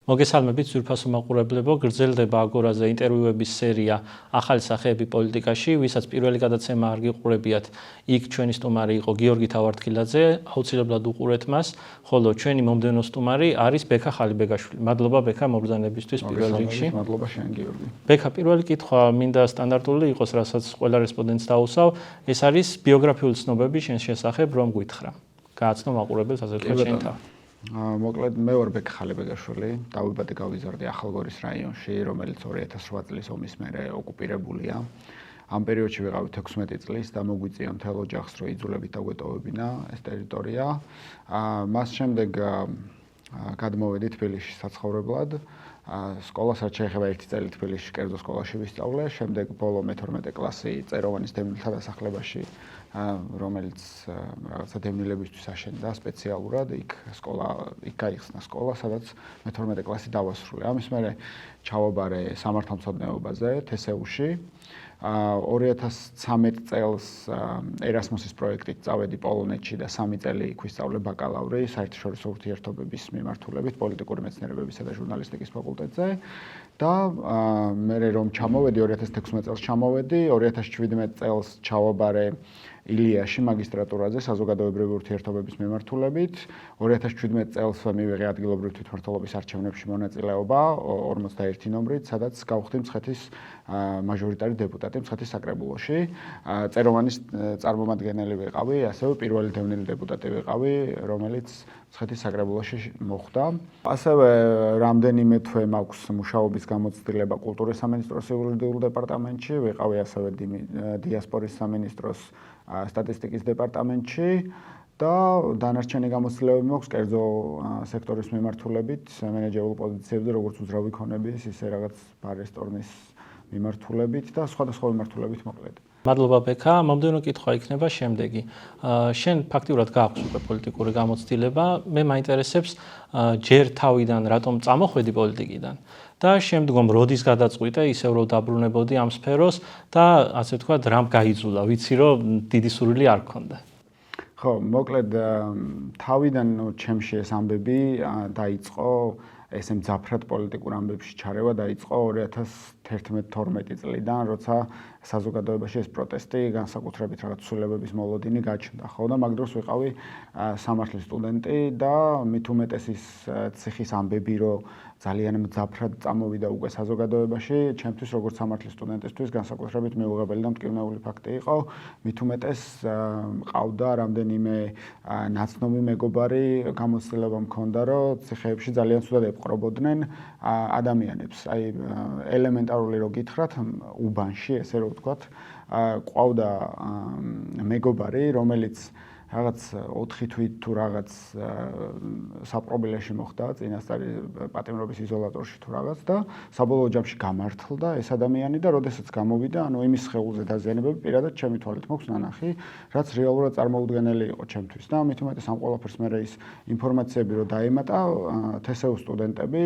მოგესალმებით ძვირფასო მაყურებლებო, გრძელდება აგორაზე ინტერვიუების სერია ახალი სახეები პოლიტიკაში, ვისაც პირველი გადაცემა არ გიყურებიათ, იქ ჩვენი სტუმარი იყო გიორგი თავართქილაძე, აუცილებლად უყურეთ მას, ხოლო ჩვენი მომდევნო სტუმარი არის ბექა ხალიბეგაშვილი. მადლობა ბექა მობრძანებისთვის პირველ რიგში. მადლობა შენ გიორგი. ბექა, პირველი კითხვა მინდა სტანდარტული იყოს, რასაც ყველა რესპონდენტს დაუსავ, ეს არის ბიოგრაფიული ცნობები შენ შესახებ, რომ გითხრა. გააცნო მაყურებელს ასე თქვა შენ თავი. მოკლედ მე ვარ ბექა ხალიბეგაშვილი, დავიბადე გავიზარდე ახალგორის რაიონში, რომელიც 2008 წლის ომის მერე ოკუპირებულია. ამ პერიოდში ვიყავით 16 წლის და მოგვიწია მთელ ოჯახს, რომ იძულებით დაგვეტოვებინა ეს ტერიტორია. მას შემდეგ გადმოვედი თბილისში საცხოვრებლად. სკოლასაც შეეხება 1 წელი თბილისში კერძო სკოლაში ვისწავლე, შემდეგ ბოლო მე-12 კლასი წეროვანის დევნილთა დასახლებაში, რომელიც რაღაცა დევნილებისთვის აშენდა სპეციალურად, იქ გაიხსნა სკოლა, სადაც მე-12 კლასი დავასრულე. ამის მერე ჩავაბარე სამართალმცოდნეობაზე თესეუში. 2013 წელს ერასმუსის პროექტით წავედი პოლონეთში და 3 წელი იქ ვისწავლე ბაკალავრი საერთაშორისო ურთიერთობების მიმართულებით პოლიტიკური მეცნიერებებისა და ჟურნალისტიკის ფაკულტეტზე და მე რომ ჩამოვედი 2016 წელს ჩამოვედი 2017 წელს ჩავაბარე ილიაში მაგისტრატურაზე საზოგადოებრივი ურთიერთობების მიმართულებით 2017 წელს მივიღე ადგილობრივი თვითმმართველობის არჩევნებში მონაწილეობა 41 ნომრით, სადაც გავხდი მცხეთის მაჟორიტარი დეპუტატი მცხეთის საკრებულოში. წეროვანის წარმომადგენელი ვიყავი, ასევე პირველი დევნილი დეპუტატი ვიყავი, რომელიც მცხეთის საკრებულოში მოხვდა. ასევე რამდენიმე თვე მაქვს მუშაობის გამოცდილება კულტურის სამინისტროს იურიდიულ დეპარტამენტში, ვიყავი ასევე დიასპორის სამინისტროს სტატისტიკის დეპარტამენტში და დანარჩენი გამოცდილებები მაქვს კერძო სექტორის მიმართულებით, მენეჯერულ პოზიციებზე, როგორც უძრავი ქონების, ისე რაღაც ბარესტორნის მიმართულებით და სხვადასხვა მიმართულებით მოკლედ. მადლობა ბექა, მომდევნო კითხვა იქნება შემდეგი. შენ ფაქტიურად გააქვს უკვე პოლიტიკური გამოცდილება, მე მაინტერესებს ჯერ თავიდან რატომ წამოხვედი პოლიტიკიდან და შემდგომ როდის გადაწყვიტე ისევ რომ დაბრუნებოდი ამ სფეროს და ასე ვთქვათ, რამ გაიძულა, ვიცი რომ დიდი სურვილი არ გქონდა. ხო, მოკლედ თავიდან ჩემში ეს ამბები დაიწყო ესე მძაფრად პოლიტიკურ ამბებში ჩარევა დაიწყო 2011-12 წლიდან, როცა საზოგადოებაში ეს პროტესტი განსაკუთრებით რაღაც ცვლილებების მოლოდინი გაჩნდა, ხო და მაგ დროს ვიყავი სამართლის სტუდენტი და მით უმეტეს ის ციხის ამბები, რომ ძალიან მძაფრად წამოვიდა უკვე საზოგადოებაში, ჩემთვის როგორც სამართლის სტუდენტისთვის განსაკუთრებით მიუღებელი და მტკივნეული ფაქტი იყო. მით უმეტეს მყავდა რამდენიმე ნაცნობი მეგობარი, გამოცდილება მქონდა, რომ ციხეებში ძალიან ცუდად ეპყრობოდნენ ადამიანებს. აი ელემენტარული რო გითხრათ, უბანში, ესე რომ ვთქვათ, ყავდა მეგობარი, რომელიც რაღაც 4 თვით თუ რაღაც საპრობილეში მოხდა წინასწარი პატიმრობის იზოლატორში თუ რაღაც და საბოლოო ჯამში გამართლდა ეს ადამიანი და როდესაც გამოვიდა, ანუ იმის სხეულზე დაზიანებები პირადად ჩემი თვალით მოქვს ნანახი, რაც რეალურად წარმოუდგენელი იყო ჩემთვის და მით უმეტეს ამ ყველაფერს მერე ის ინფორმაციები რო დაემატა თესეუს სტუდენტები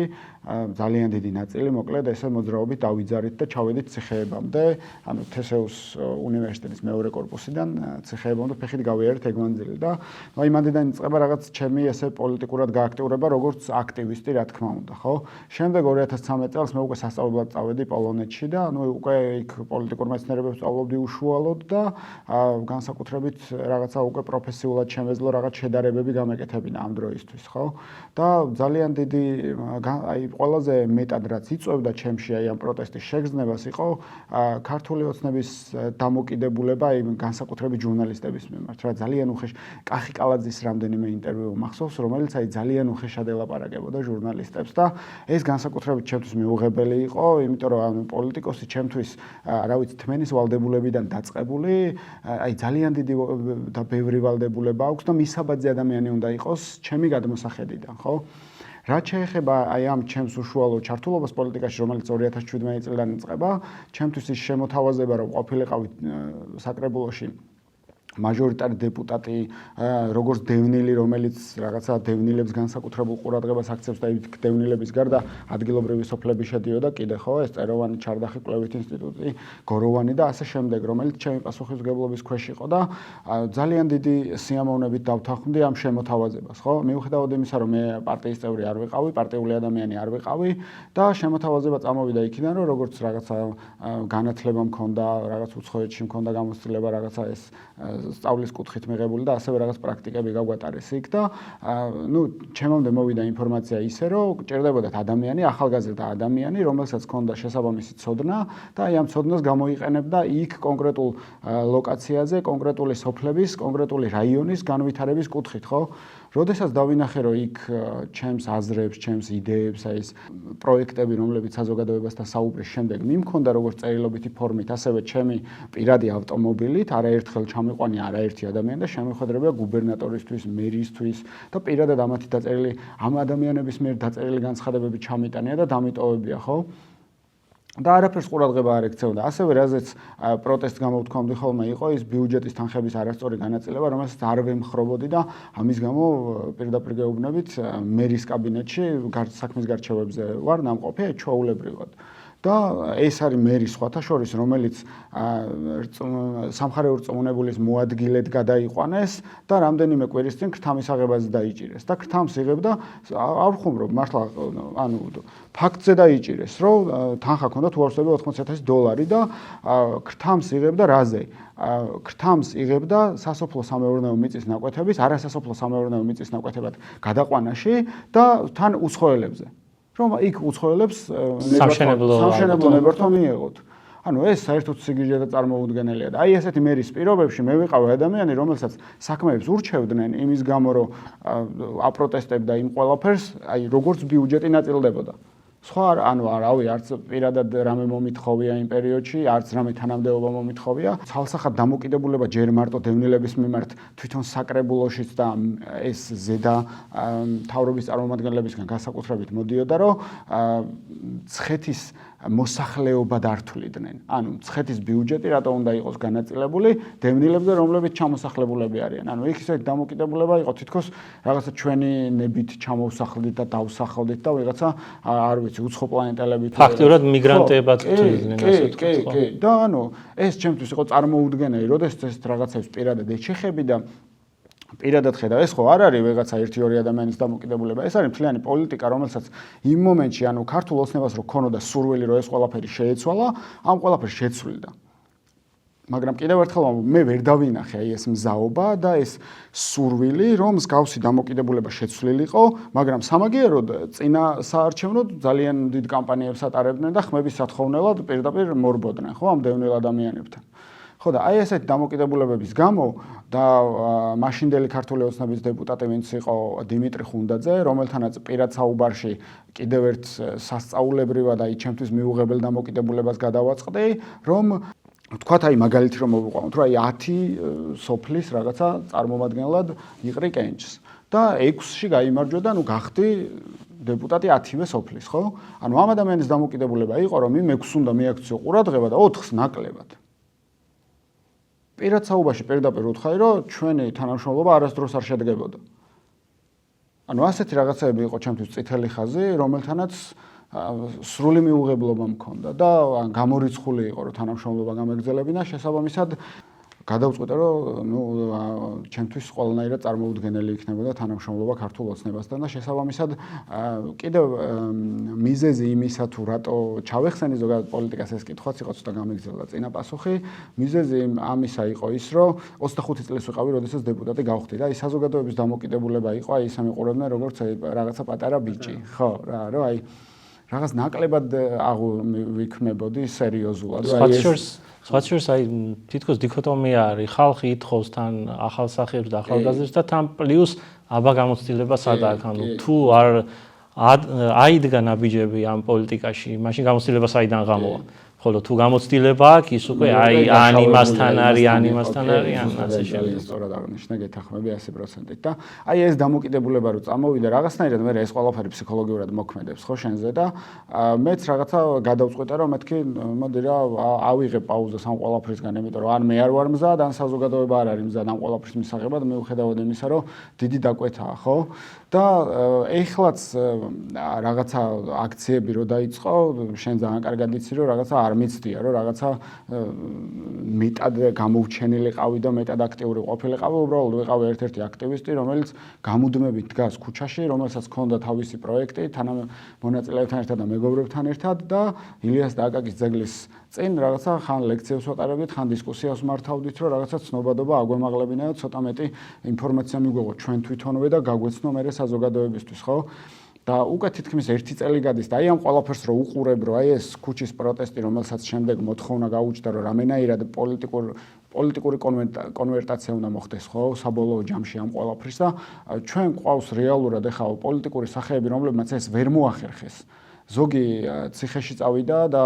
ძალიან დიდი ნაწილი მოკლედ ესე მოძრაობით დავიძარით და ჩავედით ციხეებამდე, ანუ თესეუს უნივერსიტეტის მეორე კორპუსიდან ციხეებამდე ფეხით გავიარეთ ეგმანძილი და აი მანდიდან იწყება რაღაც ჩემი ესე პოლიტიკურად გააქტიურება როგორც აქტივისტი, რა თქმა უნდა, ხო? შემდეგ 2013 წელს მე უკვე სასწავლებლად წავედი პოლონეთში და ანუ უკვე იქ პოლიტიკურ მეცნიერებებს სწავლობდი უშუალოდ და განსაკუთრებით რაღაცა უკვე პროფესიულად შემეძლო რაღაც შედარებები გამეკეთებინა ამ დროისთვის, ხო? და ძალიან დიდი აი ყველაზე მეტად რაც იწვევდა ჩემში აი ამ პროტესტის შეგრძნებას იყო ქართული ოცნების დამოკიდებულება აი განსაკუთრებით ჟურნალისტების მიმართ, რა ძალიან კახიკალაძის რამდენიმე ინტერვიუ მახსოვს, რომელიც აი ძალიან უხეშად ელაპარაკებოდა ჟურნალისტებს და ეს განსაკუთრებით ჩემთვის მიუღებელი იყო, იმიტომ რომ ამ პოლიტიკოსი ჩემთვის, რა ვიცი, თმენის ვალდებულებიდან დაწყებული, აი ძალიან დიდი და ბევრი ვალდებულება აქვს და მისაბაძე ადამიანი უნდა იყოს ჩემი გადმოსახედიდან, ხო? რაც შეეხება აი ამ ჩემს უშუალო ჩართულობას პოლიტიკაში, რომელიც 2017 წლიდან იწყება, ჩემთვის ის შემოთავაზება, რომ ყოფილიყავი საკრებულოში მაჟორიტარი დეპუტატი, როგორც დევნილი, რომელიც რაღაცა დევნილებს განსაკუთრებულ ყურადღებას აქცევს და იქ დევნილების გარდა ადგილობრივი სოფლები შედიოდა კიდე ხო ეს წეროვანი ჩარდახი კვლევით ინსტიტუტი, გოროვანი და ასე შემდეგ, რომელიც ჩემი პასუხისმგებლობის ქვეშ იყო და ძალიან დიდი სიამოვნებით დავთანხმდი ამ შემოთავაზებას, ხო? მიუხედავად იმისა, რომ მე პარტიის წევრი არ ვიყავი, პარტიული ადამიანი არ ვიყავი და შემოთავაზება წამოვიდა იქიდან, რომ როგორც რაღაცა განათლება მქონდა, რაღაც უცხოეთში მქონდა გამოცდილება, რაღაცა ეს სწავლის კუთხით მიღებული და ასევე რაღაც პრაქტიკები გაგვატარეს იქ და ჩემამდე მოვიდა ინფორმაცია ისე რომ ჭირდებოდათ ადამიანი, ახალგაზრდა ადამიანი, რომელსაც ჰქონდა შესაბამისი ცოდნა და აი ამ ცოდნას გამოიყენებდა იქ კონკრეტულ ლოკაციაზე, კონკრეტული სოფლების, კონკრეტული რაიონის განვითარების კუთხით, ხო? როდესაც დავინახე რომ იქ ჩემს აზრებს, ჩემს იდეებს, აი ეს პროექტები, რომლებიც საზოგადოებასთან საუბრის შემდეგ მიმქონდა როგორც წერილობითი ფორმით, ასევე ჩემი პირადი ავტომობილით, არაერთხელ ჩამიყვანია არაერთი ადამიანი და შემოხვედრებია გუბერნატორისთვის, მერისთვის და პირადად ამათი დაწერილი ამ ადამიანების მიერ დაწერილი განცხადებები ჩამიტანია და დამიტოვებია, ხო? და არაფერს ყურადღება არ ექცეოდა. ასევე რაზეც პროტესტს გამოვთქვამდი ხოლმე იყო ის ბიუჯეტის თანხების არასწორი განაწილება, რომელსაც არ ვემხრობოდი და ამის გამო პირდაპირ გეუბნებით მერის კაბინეტში საქმის გარჩევებზე ვარ ნამყოფი ჩვეულებრივად. და ეს არის მერი სხვათა შორის, რომელიც სამხარეო რწმუნებულის მოადგილედ გადაიყვანეს და რამდენიმე კვირის წინ ქრთამის აღებაზე დაიჭირეს. და ქრთამს იღებდა არ ვხუმრობ, მართლა ფაქტზე დაიჭირეს, რომ თანხა ჰქონდა თუ არ ვცდები $80,000 და ქრთამს იღებდა რაზე? ქრთამს იღებდა სასოფლო-სამეურნეო მიწის ნაკვეთების, არასასოფლო სამეურნეო მიწის ნაკვეთებად გადაყვანაში და თან უცხოელებზე. რომ იქ უცხოელებს სამშენებლო ნებართვა მიეღოთ. ანუ ეს საერთოდ სიგიჟე და წარმოუდგენელია და აი ესეთი მერის პირობებში მე ვიყავი ადამიანი, რომელსაც საქმეებს ურჩევდნენ იმის გამო, რომ აპროტესტებდა იმ ყველაფერს, აი როგორც ბიუჯეტი ნაწილდებოდა. სხვა არავი არც პირადად რამე მომითხოვია იმ პერიოდში, არც რამე თანამდებობა მომითხოვია. ცალსახად დამოკიდებულება ჯერ მარტო დევნილების მიმართ თვითონ საკრებულოშიც და ეს ზედა მთავრობის წარმომადგენლებისგან განსაკუთრებით მოდიოდა, რომ ცხეთის მოსახლეობა დართვლიდნენ. ანუ ცხეთის ბიუჯეტი რატო უნდა იყოს განაწილებული დევნილებზე, რომლებიც ჩამოსახლებულები არიან. ანუ იქ ისეთი დამოკიდებულება იყო თითქოს რაღაცა ჩვენი ნებით ჩამოვსახლდით და დავსახლდით და ვიღაცა არ ვიცი უცხო პლანეტელებით ფაქტურად მიგრანტებად თვლიდნენ ასე კი. და ანუ ეს ჩემთვის იყო წარმოუდგენელი, როდესაც ეს რაღაცებს პირადად ეჩეხები და პირადად ხედავ, ეს ხო არ არის ვიღაცა 1-2 ადამიანის დამოკიდებულება, ეს არის მთლიანი პოლიტიკა, რომელსაც იმ მომენტში, ანუ ქართულ ოცნებას რო ქონოდა სურვილი, რომ ეს ყველაფერი შეეცვალა, ამ ყველაფერს შეცვლიდა. მაგრამ კიდევ ერთხელ მე ვერ დავინახე აი ეს მზაობა და ეს სურვილი, რომ მსგავსი დამოკიდებულება შეცვლილიყო, მაგრამ სამაგიეროდ წინა საარჩევნოდ ძალიან დიდ კამპანიებს ატარებდნენ და ხმების სათხოვნელად პირდაპირ მორბოდნენ, ხო, ამ დევნილ ადამიანებთან. ხო და აი ესეთი დამოკიდებულებების გამო და მაშინდელი ქართული ოცნების დეპუტატი ვინც იყო დიმიტრი ხუნდაძე, რომელთანაც პირად საუბარში კიდევ ერთ სასწაულებრივად აი ჩემთვის მიუღებელ დამოკიდებულებას გადავაწყდი, რომ თქვათ აი მაგალითი რომ მოვიყვანოთ, რომ აი 10 სოფლის რაღაცა წარმომადგენლად იყრი კენჭს და 6-ში გაიმარჯვა და გახდი დეპუტატი 10-ვე სოფლის, ხო? ანუ ამ ადამიანის დამოკიდებულება იყო, რომ იმ 6-ს უნდა მიაქციო ყურადღება და 4-ს ნაკლებად. პირად საუბარში პირდაპირ ვუთხარი, რომ ჩვენი თანამშრომლობა არასდროს არ შედგებოდა. ანუ ასეთი რაღაცები იყო ჩემთვის წითელი ხაზი, რომელთანაც სრული მიუღებლობა მქონდა და გამორიცხული იყო, რომ თანამშრომლობა გამეგზელებინა, შესაბამისად გადავწყვიტე, რომ ჩემთვის ყველანაირად წარმოუდგენელი იქნებოდა თანამშრომლობა ქართულ ოცნებასთან და შესაბამისად კიდევ მიზეზი იმისა თუ რატო ჩავეხსენი ზოგადად პოლიტიკას ეს კითხვაც იყო ცოტა გამიგზელდა წინა პასუხი. მიზეზი ამისა იყო ის, რომ 25 წლის ვიყავი, როდესაც დეპუტატი გავხდი და ის საზოგადოების დამოკიდებულება იყო, აი ისე მიყურებდნენ როგორც რაღაცა პატარა ბიჭი. ხო, რა, რომ აი რაღაც ნაკლებად ვიქმნებოდი სერიოზულად. სხვათა შორის აი თითქოს დიქოტომია არის, ხალხი ითხოვს თან ახალ სახეებს და ახალგაზრდებს და თან პლუს აბა გამოცდილება სად აქვს, ანუ თუ არ აიდგა ნაბიჯები ამ პოლიტიკაში, მაშინ გამოცდილება საიდან გამოვა. ხოლო თუ გამოცდილება აქვს, ის უკვე აი ან იმასთან არის, ან ასე ძალიან სწორად აღნიშნა, გეთანხმები 100%-ით და აი ეს დამოკიდებულება რო წამოვიდა რაღაცნაირად მე ეს ყველაფერი ფსიქოლოგიურად მოქმედებს ხო შენზე და მეც რაღაცა გადავწყვიტე რომ მეთქი მოდი რა ავიღე პაუზას ამ ყველაფრისგან, იმიტომ რომ ან მე არ ვარ მზად, ან საზოგადოება არ არის მზად ამ ყველაფრის მისაღებად, მიუხედავად იმისა, რომ დიდი დაკვეთაა, ხო? და ეხლაც რაღაცა აქციები რო დაიწყო, შენ ძალიან კარგად იცი რომ რაღაცა არ მიცდია, რომ რაღაცა მეტად გამოუჩენილიყავი და მეტად აქტიური ყოფილიყავი, უბრალოდ ვიყავი ერთ-ერთი აქტივისტი, რომელიც გამუდმებით დგას ქუჩაში, რომელსაც ჰქონდა თავისი პროექტი, მონაწილეებთან ერთად და მეგობრებთან ერთად და ილიას და აკაკის ძეგლის წინ რაღაცა ხან ლექციებს ვატარებდით, ხან დისკუსიას მართავდით, რომ რაღაცა ცნობადობა აგვემაღლებინა და ცოტა მეტი ინფორმაცია მიგვეღო ჩვენ თვითონვე და გაგვეცნო მე საზოგადოებისთვის, ხო? და უკვე თითქმის 1 წელი გადის და აი ამ ყველაფერს რო უყურებ, რომ აი ეს ქუჩის პროტესტი, რომელსაც შემდეგ მოთხოვნა გაუჩნდა, რომ რამენაირად პოლიტიკური კონვერტაცია უნდა მოხდეს, ხო, საბოლოო ჯამში ამ ყველაფრის და ჩვენ ყავს რეალურად ეხლა პოლიტიკური სახეები, რომლებმაც ეს ვერ მოახერხეს. ზოგი ციხეში წავიდა და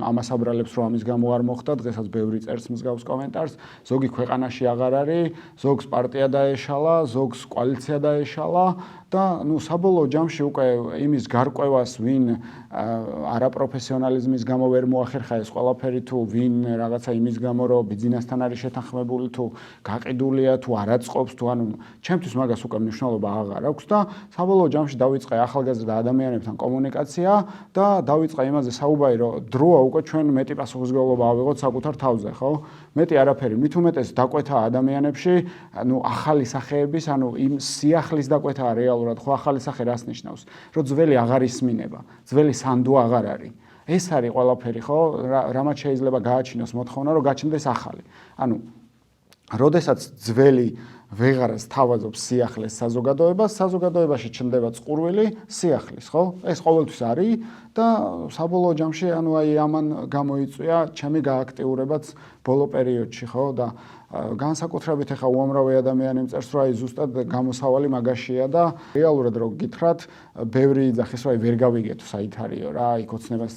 ამას აბრალებს რომ ამის გამო არ მოხდა, დღესაც ბევრი წერს მსგავს კომენტარს, ზოგი ქვეყანაში აღარ არის, ზოგს პარტია დაეშალა, ზოგს კოალიცია დაეშალა და ნუ საბოლოო ჯამში უკვე იმის გარკვევას ვინ არაპროფესიონალიზმის გამო ვერ მოახერხა ეს ყველაფერი თუ ვინ რაღაცა იმის გამო რომ ბიზნესთან არის შეთანხმებული თუ გაყიდულია თუ არ აწყობს თუ ანუ ჩემთვის მაგას უკვე მნიშვნელობა აღარ აქვს და საბოლოო ჯამში დავიწყე ახალგაზრდა ადამიანებთან კომუნიკაცია და დავიწყე იმაზე საუბარი რომ დროა უკვე ჩვენ მეტი პასუხისმგებლობა ავიღოთ საკუთარ თავზე, ხო? მეტი არაფერი, მით უმეტეს დაკვეთა ადამიანებში, ანუ ახალი სახეების, ანუ იმ სიახლის დაკვეთა რეალურად, ხო ახალი სახე რას ნიშნავს? რომ ძველი აღარ ისმინება, ძველი სანდო აღარ არის. ეს არის ყველაფერი, ხო? რამაც შეიძლება გააჩინოს მოთხოვნა, რომ გაჩნდეს ახალი. ანუ როდესაც ძველი ვეღარას თავაზობს სიახლეს საზოგადოებას, საზოგადოებაში ჩნდება წყურვილი სიახლის, ხო? ეს ყოველთვის არის და საბოლოო ჯამში, ანუ აი ამან გამოიწვია ჩემი გააქტიურებაც ბოლო პერიოდში, ხო? და განსაკუთრებით ახლა უამრავი ადამიანი მწერს, რომ აი ზუსტად გამოსავალი მაგაშია და რეალურად რო გითხრათ, ბევრი იძახის, რომ აი ვერ გავიგეთ საით არისო რა, იქ ოცნებას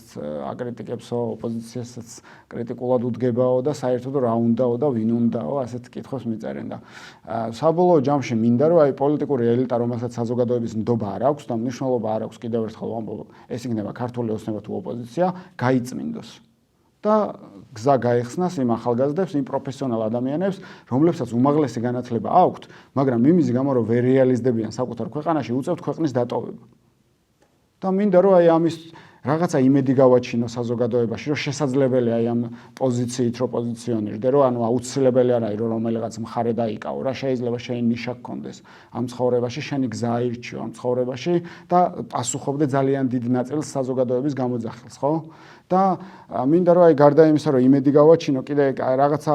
აკრიტიკებსო, ოპოზიციასაც კრიტიკულად უდგებაო და საერთოდ რა უნდაო და ვინ უნდაო, ასეთ კითხვებს მიწერენ და საბოლოო ჯამში მინდა რომ აი პოლიტიკური ელიტა, რომელსაც საზოგადოების ნდობა არ აქვს და მნიშვნელობა არ აქვს კიდევ ერთხელ ვამბობ, ეს იქნება ქართული ოცნება თუ ოპოზიცია, გაიწმინდოს. და გზა გაიხსნას იმ ახალგაზრდებს, იმ პროფესიონალ ადამიანებს, რომლებსაც უმაღლესი განათლება აქვთ, მაგრამ იმის გამო რომ ვერ რეალიზდებიან საკუთარ ქვეყანაში, უწევთ ქვეყნის დატოვება. და მინდა რომ აი ამის რაღაცა იმედი გავაჩინო საზოგადოებაში, რომ შესაძლებელია აი ამ პოზიციით რო პოზიციონირდე, რომ ანუ აუცილებელი არ არის რომ რომელიღაც მხარე დაიკავო, რა შეიძლება შენი ნიშა გქონდეს ამ ცხოვრებაში, შენი გზა აირჩიო ამ ცხოვრებაში და პასუხობდე ძალიან დიდ ნაწილს საზოგადოების გამოძახილს, ხო? და მინდა რომ აი გარდა იმისა, რომ იმედი გავაჩინო, კიდე რაღაცა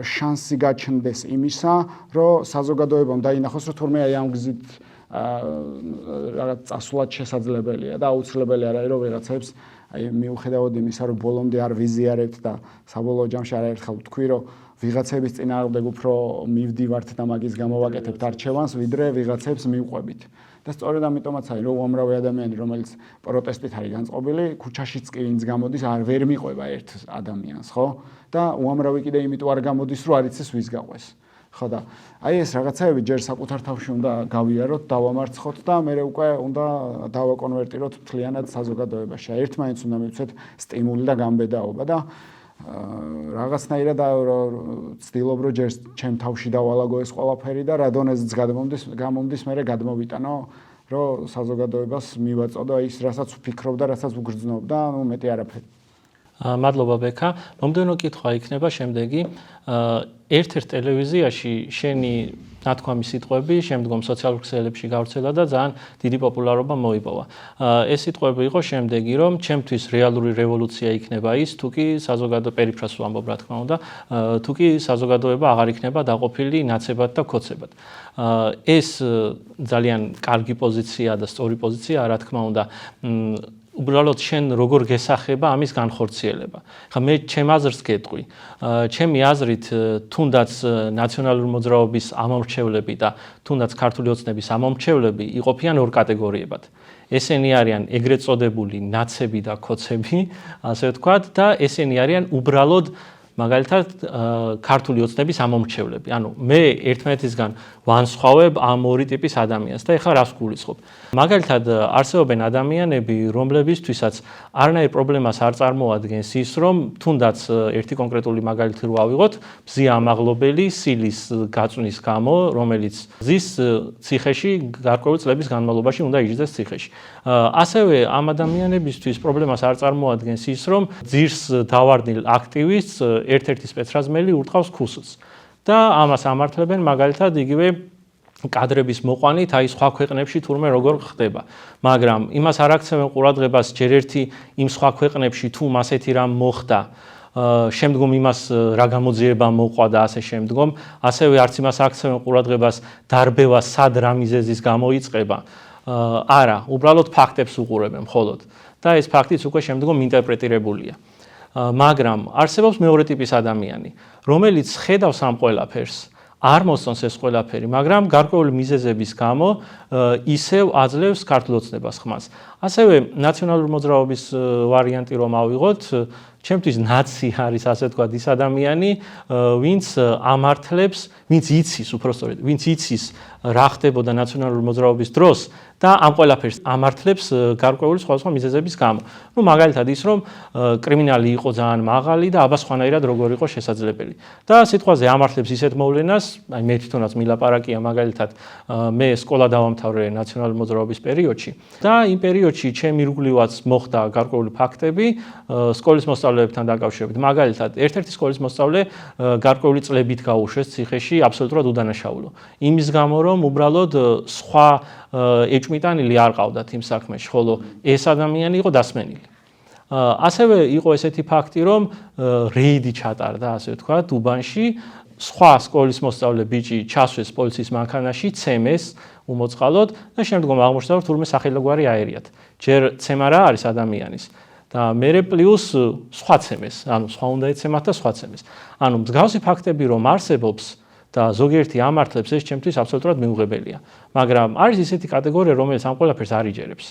შანსი გაჩნდეს იმისა, რომ საზოგადოებამ დაინახოს, რომ თურმე აი ამ გზით რაღაც წასვლაც შესაძლებელია და აუცილებელი არ არის რომ ვიღაცებს აი მიუხედავად იმისა რომ ბოლომდე არ ვიზიარებთ და საბოლოო ჯამში არაერთხელ ვთქვი რომ ვიღაცების წინააღმდეგ უფრო მივდივართ და მაგის გამოვაკეთებთ არჩევანს ვიდრე ვიღაცებს მივყვებით და სწორედ ამიტომაც არის რომ უამრავი ადამიანი რომელიც პროტესტით არის განწყობილი ქუჩაშიც კი ვინც გამოდის არ ვერ მიყვება ერთ ადამიანს ხო და უამრავი კიდე იმიტომ არ გამოდის რომ არ იცის ვის გაყვეს ხო და აი ეს რაღაცაები ჯერ საკუთარ თავში უნდა გავიაროთ, დავამარცხოთ და მე უკვე უნდა დავაკონვერტიროთ მთლიანად საზოგადოებაში. ერთმანეთს უნდა მივცეთ სტიმული და გამბედაობა და რაღაცნაირად ვცდილობ რომ ჯერ ჩემ თავში დავალაგო ეს ყველაფერი და რა დონეზეც გამომდის მე გადმოვიტანო რომ საზოგადოებას მივაწოდო ის რასაც ვფიქრობ და რასაც ვგრძნობ და ნუ მეტი არაფერი. მადლობა ბექა. მომდევნო კითხვა იქნება შემდეგი. ერთ-ერთ ტელევიზიაში შენი ნათქვამი სიტყვები შემდგომ სოციალურ ქსელებში გავრცელა და ძალიან დიდი პოპულარობა მოიპოვა. ეს სიტყვები იყო შემდეგი, რომ ჩემთვის რეალური რევოლუცია იქნება ის, თუკი საზოგადო პერიფრას ვამბობ, რა თქმა უნდა, თუკი საზოგადოება აღარ იქნება დაყოფილი ნაცებად და ქოცებად. ეს ძალიან კარგი პოზიცია და სწორი პოზიცია, რა თქმა უნდა, უბრალოდ შენ როგორ გესახება ამის განხორციელება. ხა მე ჩემ აზრს გეტყვი. ჩემი აზრით თუნდაც ნაციონალური მოძრაობის ამომრჩევლები და თუნდაც ქართული ოცნების ამომრჩევლები იყოფიან ორ კატეგორიებად. ესენი არიან ეგრეთ წოდებული ნაცები და ქოცები, ასე ვთქვათ, და ესენი არიან უბრალოდ მაგალითად ქართული ოცნების ამომრჩევლები. ანუ მე ერთმანეთისგან ვანსხვავებ ამ ორი ტიპის ადამიანს და ეხლა რას გულისხმობ? მაგალითად არსებობენ ადამიანები, რომლებისთვისაც არანაირ პრობლემას არ წარმოადგენს ის, რომ თუნდაც ერთი კონკრეტული მაგალითი რო ავიღოთ, მზია ამაღლობელი სილის გაწვნის გამო, რომელიც მზის ციხეში გარკვეული წლების განმავლობაში უნდა იჯდეს ციხეში. ასევე ამ ადამიანებისთვის პრობლემას არ წარმოადგენს ის, რომ ძირს დავარდნილ აქტივისტს ერთ-ერთი სპეცრაზმელი ურტყავს ქუსლს და ამას ამართლებენ მაგალითად იგივე კადრების მოყვანით აი სხვა ქვეყნებში თურმე როგორ ხდება. მაგრამ იმას არ აქცევენ ყურადღებას ჯერ ერთი იმ სხვა ქვეყნებში თუ ასეთი რამ მოხდა, შემდგომ იმას რა გამოძიება მოყვა და ასე შემდგომ, ასევე არც იმას აქცევენ ყურადღებას დარბევა სად რა მიზეზის გამო იწყება. არა, უბრალოდ ფაქტებს უყურებენ მხოლოდ და ეს ფაქტიც უკვე შემდგომ ინტერპრეტირებულია. მაგრამ არსებობს მეორე ტიპის ადამიანი, რომელიც ხედავს ამ ყველაფერს, არ მოსწონს ეს ყველაფერი, მაგრამ გარკვეული მიზეზების გამო ისევ აძლევს ქართულ ოცნებას ხმას. ასევე ნაციონალური მოძრაობის ვარიანტი რომ ავიღოთ, ჩემთვის ნაცი არის ასე ვთქვათ ის ადამიანი, ვინც ამართლებს, ვინც იცის, უпростоრედ, ვინც იცის რა ხდებოდა ნაციონალური მოძრაობის დროს და ამ ყველაფერს ამართლებს გარკვეული სხვადასხვა მიზეზების გამო. ნუ მაგალითად ის, რომ კრიმინალი იყო ძალიან მაღალი და აბა სხვანაირად როგორ იყო შესაძლებელი. და სიტყვაზე ამართლებს ისეთ მოვლენას, აი მე თვითონაც მილაპარაკია მაგალითად მე სკოლა დავამთავრე ნაციონალური მოძრაობის პერიოდში და იმ პერიოდში ჩემ ირგვლივაც მოხდა გარკვეული ფაქტები სკოლის მოსწავლეებთან დაკავშირებით. მაგალითად, ერთ-ერთი სკოლის მოსწავლე გარკვეული წლებით გაუშვეს ციხეში აბსოლუტურად უდანაშაულო. იმის გამო რომ უბრალოდ სხვა ეჭვმიტანილი არ ყავდათ იმ საქმეში, ხოლო ეს ადამიანი იყო დასმენილი. ასევე იყო ესეთი ფაქტი, რომ რეიდი ჩატარდა, ასე ვთქვათ, უბანში, სხვა სკოლის მოსწავლე ბიჭი ჩასვეს პოლიციის მანქანაში, ცემეს უმოწყალოდ და შემდგომ აღმოჩნდა, რომ თურმე სახელგვარი აერიათ. ჯერ ცემა რა არის ადამიანის და მერე პლუს სხვა ცემეს, ანუ სხვა უნდა ეცემათ და სხვა ცემეს. ანუ მსგავსი ფაქტები რომ არსებობს და ზოგიერთი ამართლებს, ეს ჩემთვის აბსოლუტურად მიუღებელია. მაგრამ არის ისეთი კატეგორია, რომელიც ამ ყველაფერს არ იჯერებს.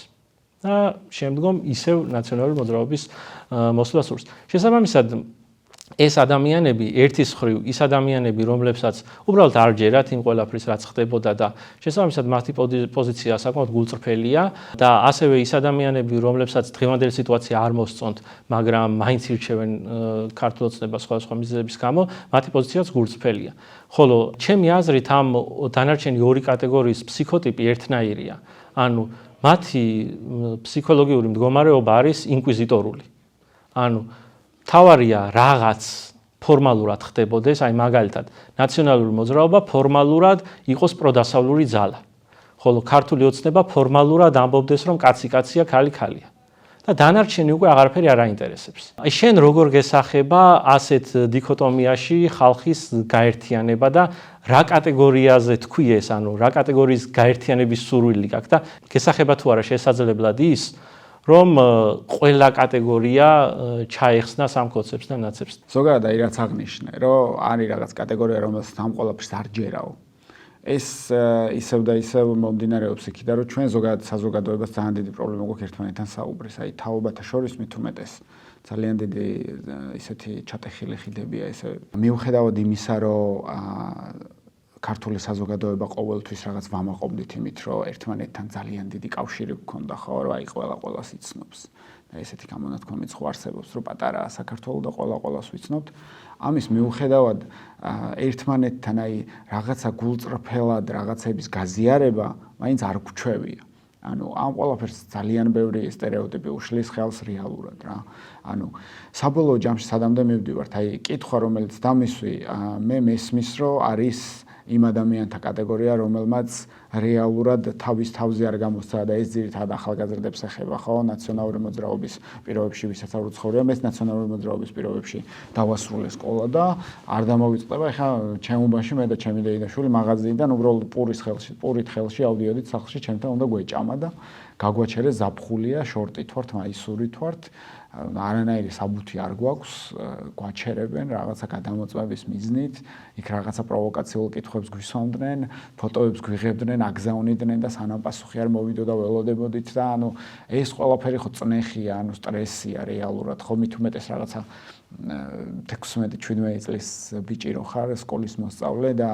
და შემდგომ ისევ ნაციონალური მოძრაობის მოსვლა სურს. შესაბამისად, ეს ადამიანები ერთის მხრივ ის ადამიანები, რომლებსაც უბრალოდ არ ჯერათ იმ ყველაფრის რაც ხდებოდა და შესაბამისად მათი პოზიცია საკმაოდ გულწრფელია და ასევე ის ადამიანები, რომლებსაც დღევანდელი სიტუაცია არ მოსწონთ, მაგრამ მაინც ირჩევენ ქართულ ოცნებას სხვადასხვა მიზეზების გამო, მათი პოზიციაც გულწრფელია. ხოლო ჩემი აზრით ამ დანარჩენი ორი კატეგორიის ფსიქოტიპი ერთნაირია. ანუ მათი ფსიქოლოგიური მდგომარეობა არის ინკვიზიტორული. ანუ თავარია რაღაც ფორმალურად ხდებოდეს, აი მაგალითად, ნაციონალური მოძრაობა ფორმალურად იყოს პროდასავლური ძალა. ხოლო ქართული ოცნება ფორმალურად ამბობდეს, რომ კაცი კაცია, ქალი ქალია. და დანარჩენი უკვე აღარაფერი არ აინტერესებს. აი შენ როგორ გესახება ასეთ დიქოტომიაში ხალხის გაერთიანება და რა კატეგორიაზე თქვი ეს, ანუ რა კატეგორიის გაერთიანების სურვილი გაქვს და გესახება თუ არა შესაძლებლად ის, რომ ყველა კატეგორია ჩაეხსნა სამკოცებს და ნაცებს. ზოგადად აი რაც აღნიშნე, რომ არის რაღაც კატეგორია, რომელსაც ამ ყველაფერს არ ჯერავ. ეს ისევ და ისევ მომდინარეობს იქიდან, რომ ჩვენ ზოგადად საზოგადოებას ძალიან დიდი პრობლემა გვაქვს ერთმანეთთან საუბრის. აი თაობათა შორის მით უმეტეს ძალიან დიდი ისეთი ჩატეხილი ხიდებია ესე. მიუხედავად იმისა, რომ ქართული საზოგადოება ყოველთვის რაღაც ვამაყობდით იმით, რომ ერთმანეთთან ძალიან დიდი კავშირი გქონდა, ხო, რომ აი ყველას იცნობს. და ესეთი გამონათქვამიც ხო არსებობს, რომ პატარაა საქართველო და ყველას ვიცნობთ. ამის მიუხედავად ერთმანეთთან აი რაღაცა გულწრფელად რაღაცების გაზიარება მაინც არ გვჩვევია. ანუ ამ ყველაფერს ძალიან ბევრი სტერეოტიპი უშლის ხელს რეალურად რა. ანუ საბოლოო ჯამში სადამდე მივდივართ, აი კითხვა რომელიც დამისვი, მე მესმის, რომ არის იმ ადამიანთა კატეგორია, რომელმაც რეალურად თავის თავზე არ გამოსცა და ეს ძირითადად ახალგაზრდებს ეხება, ხო, ნაციონალური მოძრაობის პირობებში, ვისაც არ უცხოურია, ეს ნაციონალური მოძრაობის პირობებში დავასრულე სკოლა და არ დამოვიწყდება. ეხლა ჩემ უბანში მე და ჩემი დეიდაშვილი მაღაზიიდან უბრალოდ პურით ხელში ავდიოდით სახლში, ჩემთან უნდა გვეჭამა და გაგვაჩერე ზაფხულია, შორტით ვართ, მაისურით ვართ. არანაირი საბუთი არ გვაქვს, გვაჩერებენ რაღაცა გადამოწმების მიზნით, იქ რაღაცა პროვოკაციულ კითხვებს გვისვამდნენ, ფოტოებს გვიღებდნენ აკეთებდნენ, აგზავნიდნენ და სანამ პასუხი არ მოვიდოდა ველოდებოდით და ანუ ეს ყველაფერი ხო წნეხია, ანუ სტრესია რეალურად, ხო მით უმეტეს რაღაცა 16-17 წლის ბიჭი რო ხარ, სკოლის მოსწავლე და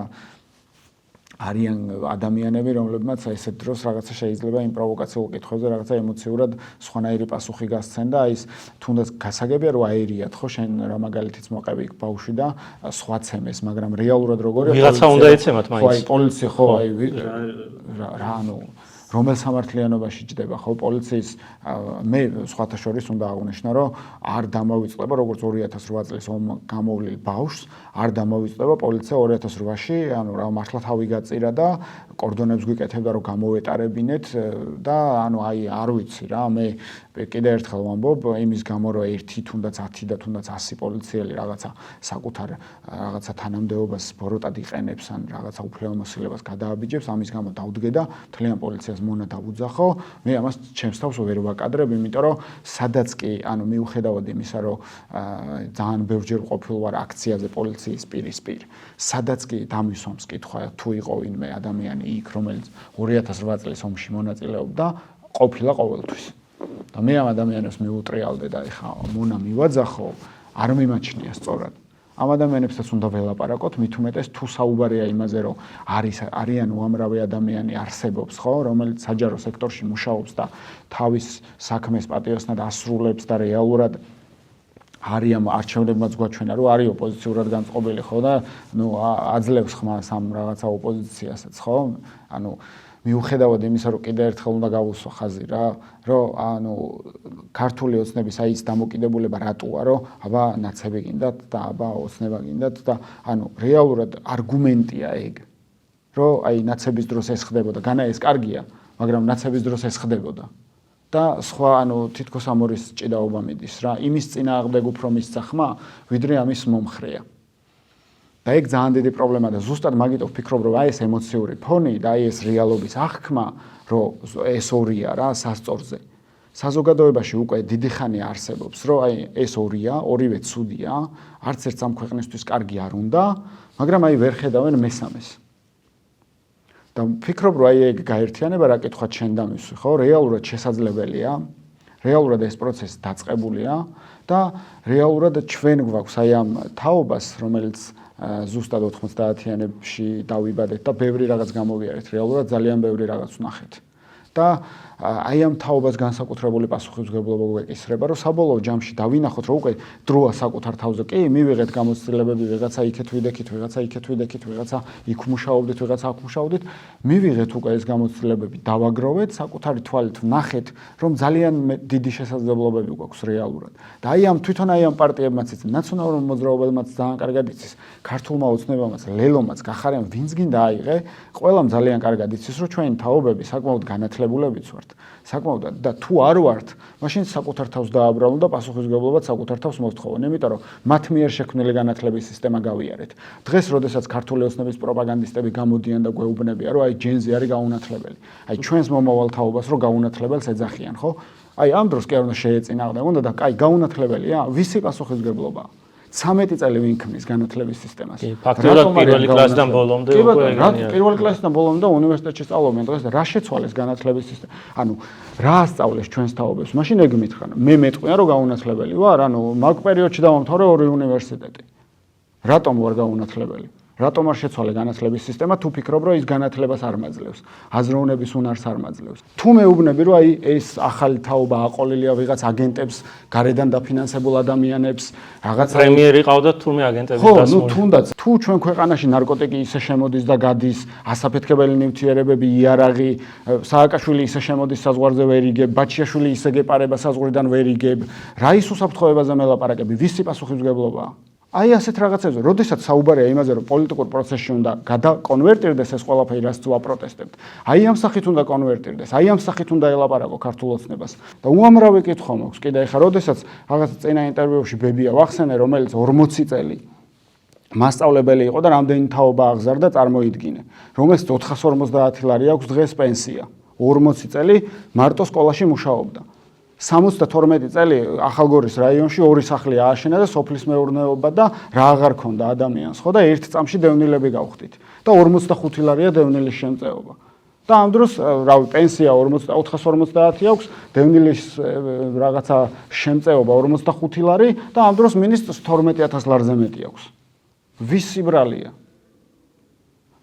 არიან ადამიანები, რომლებმაც ესეთ დროს რაღაცა შეიძლება იმ პროვოკაციულ კითხვებზე რაღაცა ემოციურად სხვანაირი პასუხი გასცენ და ის თუნდაც გასაგებია რომ აერიათ ხო შენ რა მაგალითიც მოყევი ბავშვი და სხვა ცემეს, მაგრამ რეალურად როგორია ვიღაცა უნდა ეცემათ მაინც. ხო, აი პოლიცია ხო, აი რა ანუ რომელ სამართლიანობაში ჯდება ხო პოლიციის მე სხვათა შორის უნდა აღვნიშნო რომ არ დამოვიწყდება როგორც 2008 წლის გამოვლილ ბავშვს არ დამოვიწყდება პოლიცია 2008-ში ანუ რა მართლა თავი გაწირა და კორდონებს გვიკეთებდა რომ გამოვეტარებინეთ და ანუ აი არ ვიცი რა მე კიდე ერთხელ ვამბობ იმის გამო რომ ერთი თუნდაც 10 და თუნდაც 100 პოლიციელი რაღაცა საკუთარ რაღაცა თანამდებობას ბოროტად იყენებს ან რაღაცა უფლებამოსილებას გადააბიჯებს ამის გამო დავდგე და მთლიან პოლიციას მონა დავუძახო მე ამას ჩემს თავს ვერ ვაკადრებ იმიტომ რომ სადაც კი ანუ მიუხედავად იმისა რომ ძალიან ბევრჯერ ყოფილ ვარ აქციაზე პოლიციის პირისპირ სადაც კი დამისვამს კითხვა თუ იყო ვინმე ადამიანი იქ რომელიც 2008 წლის ომში მონაწილეობდა ყოფილა ყოველთვის და მე ამ ადამიანებს მიუტრიალდე და ეხა მონა მივაძახო არ მიმაჩნია სწორად ამ ადამიანებსაც უნდა ველაპარაკოთ მით უმეტეს თუ საუბარია იმაზე რომ არიან უამრავი ადამიანი არსებობს ხო რომელიც საჯარო სექტორში მუშაობს და თავის საქმეს პატიოსნად ასრულებს და რეალურად არიან არჩევნებმაც გვაჩვენა რომ არის ოპოზიციურად განწყობილი ხო და ნუ აძლევს ხმას ამ რაღაცა ოპოზიციასაც ხო ანუ მიუხედავად იმისა რომ კიდე ერთხელ უნდა გავუსვა ხაზი რა რომ ანუ ქართული ოცნების აი ის დამოკიდებულება რატოა რომ აბა ნაცები გინდათ და აბა ოცნება გინდათ და ანუ რეალურად არგუმენტია ეგ რომ აი ნაცების დროს ეს ხდებოდა განა ეს კარგია მაგრამ ნაცების დროს ეს ხდებოდა და სხვა ანუ თითქოს ამორის ჭიდაობა მიდის რა იმის წინააღმდეგ უფრო მისცა ხმა ვიდრე ამის მომხრეა და ეგ ძალიან დიდი პრობლემაა და ზუსტად მაგით ვფიქრობ რომ აი ეს ემოციური ფონი და აი ეს რეალობის აღქმა რომ ეს ორია რა სასწორზე საზოგადოებაში უკვე დიდი ხანი არსებობს რომ აი ეს ორია ორივე ცუდია არც ერთ ამ ქვეყნისთვის კარგი არ უნდა მაგრამ აი ვერ ხედავენ მესამეს და ვფიქრობ რომ აი ეგ გაერთიანება რა კითხვა ჩვენ დამისვი ხო რეალურად შესაძლებელია რეალურად ეს პროცესი დაწყებულია და რეალურად ჩვენ გვაქვს აი ამ თაობას რომელიც ზუსტად 90-იანებში დავიბადეთ და ბევრი რაღაც გამოვიარეთ რეალურად ძალიან ბევრი რაღაც ვნახეთ და აი ამ თაობას განსაკუთრებული პასუხისმგებლობა გვეკისრება რომ საბოლოო ჯამში დავინახოთ რომ უკვე დროა საკუთარ თავზე კი მივიღეთ გამოცდილებები ვიღაცა იქეთ ვიდექით ვიღაცა იქეთ ვიდექით ვიღაცა იქ მუშაობდით ვიღაცა აქ მუშაობდით მივიღეთ უკვე ეს გამოცდილებები დავაგროვეთ საკუთარი თვალით ვნახეთ რომ ძალიან დიდი შესაძლებლობები გვაქვს რეალურად და აი ამ თვითონ აი ამ პარტიებმაც იცის ნაციონალურ მოძრაობებმაც ძალიან კარგად იცის ქართულმა ოცნებამაც ლელომაც გახარიან ვინც გინდა აიღე ყველამ ძალიან კარგად იცის რომ ჩვენი თაობები საკმაოდ განათლებულებიც ვართ საკმაოდ და თუ არ ვართ, მაშინ საკუთარ თავს დააბრალონ და პასუხისმგებლობად საკუთარ თავს მოსთხოვონ, იმიტომ რომ მათ მიერ შექმნილი განათლების სისტემა გავიარეთ. დღეს, როდესაც ქართული ოცნების პროპაგანდისტები გამოდიან და გვეუბნებიან, რომ აი ჯენზი არის გაუნათლებელი. აი ჩვენს მომავალ თაობას რო გაუნათლებელს ეძახიან, ხო? აი ამ დროს კი არ უნდა შეეწინააღმდეგონ და კაი გაუნათლებელია, ვისი პასუხისმგებლობაა? 13 წელი ვინ ქმნის განათლების სისტემას. კი, ფაქტობრივად პირველი კლასიდან ბოლომდე უკვე ეგრეა. პირველი კლასიდან ბოლომდე უნივერსიტეტში სწავლობენ დღეს რა შეცვალეს განათლების სისტემა. ანუ რა ასწავლეს ჩვენს თაობებს? მაშინ ეგ მითხრან. მე მეტყვია რომ გაუნათლებელი ვარ, ანუ მაგ პერიოდში დავამთავრე 2 უნივერსიტეტი. რატომ ვარ გაუნათლებელი? რატომ არ შეცვალე განათლების სისტემა თუ ფიქრობ რომ ის განათლებას არ მაძლევს აზროვნების უნარს არ მაძლევს თუ მეუბნები რომ აი ეს ახალი თაობა აყოლილია ვიღაც აგენტებს გარედან დაფინანსებულ ადამიანებს რაღაც პრემიერი ყავდათ თურმე აგენტების დასმული ხო ნუ თუნდაც თუ ჩვენ ქვეყანაში ნარკოტიკი ისე შემოდის და გადის ასაფეთქებელი ნივთიერებები იარაღი სააკაშვილი ისე შემოდის საზღვარზე ვერ იგებ ბაჩიაშვილი ისე გეპარება საზღვრიდან ვერ იგებ რა ის უსაფრთხოებაზე მელაპარაკები ვისი პასუხისმგებლობაა აი ასეთ რაღაცებზე, როდესაც საუბარია იმაზე, რომ პოლიტიკურ პროცესში უნდა გადაკონვერტირდეს ეს ყველაფერი, რაც ვაპროტესტებთ. აი ამ სახით უნდა კონვერტირდეს, აი ამ სახით უნდა ელაპარაკო ქართულ ოცნებას. და უამრავი კითხვა მაქვს. კიდე ეხლა როდესაც რაღაცა წინა ინტერვიუში ბებია ვახსენე, რომელიც 40 წელი მასწავლებელი იყო და რამდენი თაობა აღზარდა წარმოიდგინე. რომელსაც 450 ლარი აქვს დღეს პენსია. 40 წელი მარტო სკოლაში მუშაობდა. 72 წელი ახალგორის რაიონში 2 სახლი ააშენა და სოფლის მეურნეობა და რა აღარ ქონდა ადამიანს, ხო და ერთ წამში დევნილები გავხდით და 45 ლარია დევნილის შემწეობა. და ამ დროს რავი პენსია 450 აქვს, დევნილის რაღაცა შემწეობა 45 ლარი და ამ დროს მინისტრს 12000 ლარზე მეტი აქვს. ვის სიბრალია?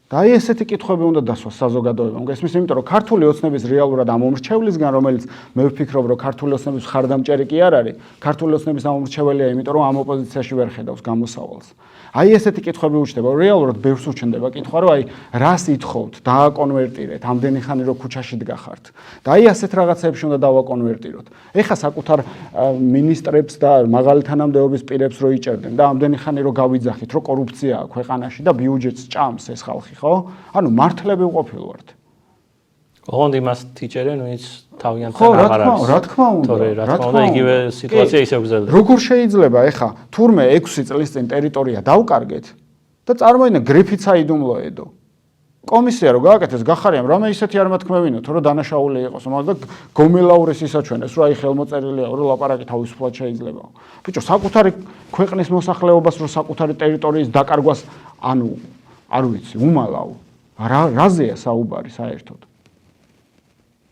და აი ესეთი კითხვები უნდა დასვას საზოგადოებამ. გესმის, იმიტომ რომ ქართული ოცნების რეალურად ამ მომრჩევლისგან, რომელიც მე ვფიქრობ, რომ ქართული ოცნების ხარდამჭერი კი არ არის, ქართული ოცნების ამომრჩეველია, იმიტომ რომ ამ ოპოზიციაში ვერ ხედავს გამოსავალს. აი ესეთი კითხვები უჩნდება, რეალურად ბევრს უჩნდება კითხვა, რომ აი რას ითხოვთ, დააკონვერტირეთ, ამდენი ხანი რო ქუჩაში დგახართ. და აი ასეთ რაღაცებში უნდა დავაკონვერტიროთ. ეხა საკუთარ მინისტრებს და მაღალი თანამდებობის პირებს რო იჭერდნენ და ამდენი ხანი რო გავიძახით, რომ კორუფციაა ქვეყანაში და ბიუჯეტს ჭამს ეს ხალხი, ხო? ანუ მართლები ვყოფილვართ. ოღონდ იმას თიჭერენ, ვინც თავიანთან ხო, აღარ არის. რა თქმა უნდა, თორე რა თქმა უნდა, იგივე სიტუაცია ისევ გრძელდება. როგორ შეიძლება ეხა თურმე 6 წლის წინ ტერიტორია დავკარგეთ და წარმოიდგინე გრიფიც აიდუმლოედო. კომისია რო გააკეთეს, გახარიამ რამე ისეთი არ მათქმევინოთ, რომ დანაშაული იყოს, მაგრამ და გომელაურეს ისაჩვენეს, რომ აი ხელმოწერილია, რომ ლაპარაკი თავისუფლად შეიძლება. ბიჭო, საკუთარი ქვეყნის მოსახლეობას რო საკუთარი ტერიტორიის დაკარგვას, ანუ არ ვიცი, უმალავ. რაზეა საუბარი საერთოდ?